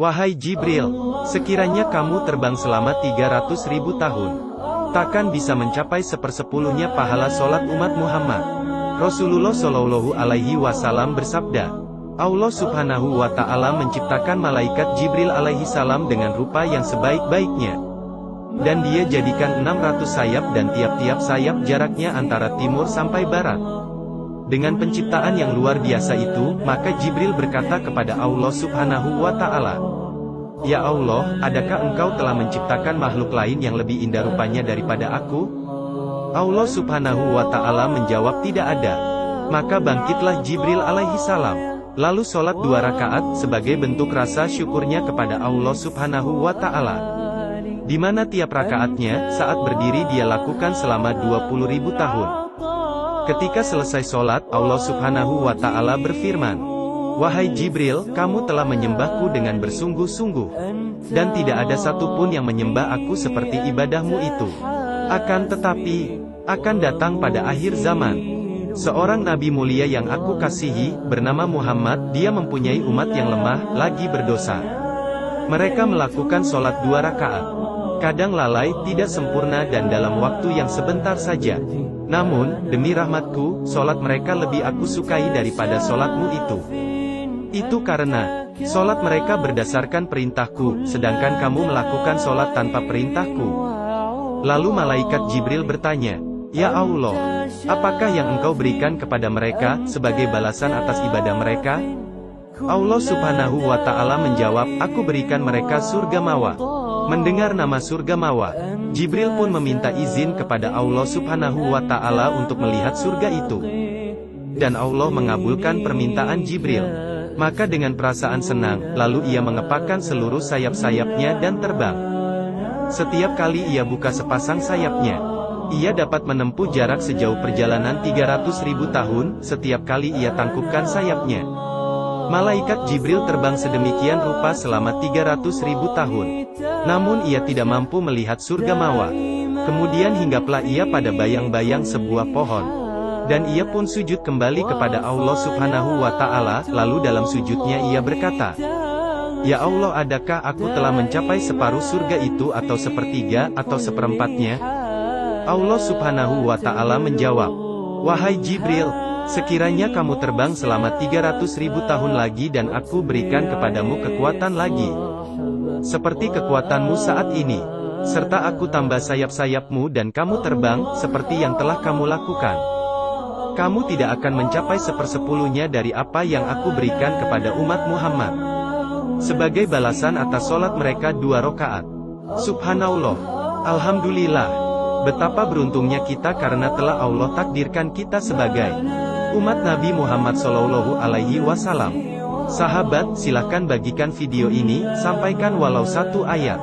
Wahai Jibril, sekiranya kamu terbang selama 300.000 tahun, takkan bisa mencapai sepersepuluhnya pahala sholat umat Muhammad. Rasulullah Shallallahu Alaihi Wasallam bersabda, Allah Subhanahu wa Ta'ala menciptakan malaikat Jibril alaihi salam dengan rupa yang sebaik-baiknya. Dan dia jadikan 600 sayap dan tiap-tiap sayap jaraknya antara timur sampai barat. Dengan penciptaan yang luar biasa itu, maka Jibril berkata kepada Allah Subhanahu wa Ta'ala, Ya Allah, adakah engkau telah menciptakan makhluk lain yang lebih indah rupanya daripada aku? Allah Subhanahu wa Ta'ala menjawab, tidak ada. Maka bangkitlah Jibril alaihi salam, lalu sholat 2 rakaat, sebagai bentuk rasa syukurnya kepada Allah Subhanahu wa Ta'ala. Di mana tiap rakaatnya, saat berdiri dia lakukan selama 20.000 tahun. Ketika selesai sholat, Allah Subhanahu wa Ta'ala berfirman, Wahai Jibril, kamu telah menyembahku dengan bersungguh-sungguh, dan tidak ada satupun yang menyembah aku seperti ibadahmu itu. Akan tetapi, akan datang pada akhir zaman, seorang nabi mulia yang aku kasihi, bernama Muhammad, dia mempunyai umat yang lemah, lagi berdosa. Mereka melakukan sholat 2 rakaat. Kadang lalai, tidak sempurna dan dalam waktu yang sebentar saja. Namun, demi rahmatku, sholat mereka lebih aku sukai daripada sholatmu itu. Itu karena, sholat mereka berdasarkan perintahku, sedangkan kamu melakukan sholat tanpa perintahku. Lalu malaikat Jibril bertanya, Ya Allah, apakah yang engkau berikan kepada mereka, sebagai balasan atas ibadah mereka? Allah Subhanahu wa Ta'ala menjawab, aku berikan mereka surga Mawa. Mendengar nama surga Mawa, Jibril pun meminta izin kepada Allah Subhanahu wa Ta'ala untuk melihat surga itu. Dan Allah mengabulkan permintaan Jibril. Maka dengan perasaan senang, lalu ia mengepakkan seluruh sayap-sayapnya dan terbang. Setiap kali ia buka sepasang sayapnya, ia dapat menempuh jarak sejauh perjalanan 300.000 tahun, setiap kali ia tangkupkan sayapnya. Malaikat Jibril terbang sedemikian rupa selama 300.000 tahun. Namun ia tidak mampu melihat surga Mawa. Kemudian hinggaplah ia pada bayang-bayang sebuah pohon. Dan ia pun sujud kembali kepada Allah Subhanahu wa Ta'ala, lalu dalam sujudnya ia berkata, Ya Allah, adakah aku telah mencapai separuh surga itu atau sepertiga atau seperempatnya? Allah Subhanahu wa Ta'ala menjawab, Wahai Jibril, sekiranya kamu terbang selama 300.000 tahun lagi dan aku berikan kepadamu kekuatan lagi, seperti kekuatanmu saat ini, serta aku tambah sayap-sayapmu dan kamu terbang, seperti yang telah kamu lakukan, kamu tidak akan mencapai sepersepuluhnya dari apa yang aku berikan kepada umat Muhammad, sebagai balasan atas sholat mereka 2 rakaat. Subhanallah, Alhamdulillah, betapa beruntungnya kita karena telah Allah takdirkan kita sebagai umat Nabi Muhammad Shallallahu Alaihi Wasallam. Sahabat, silahkan bagikan video ini, sampaikan walau 1 ayat.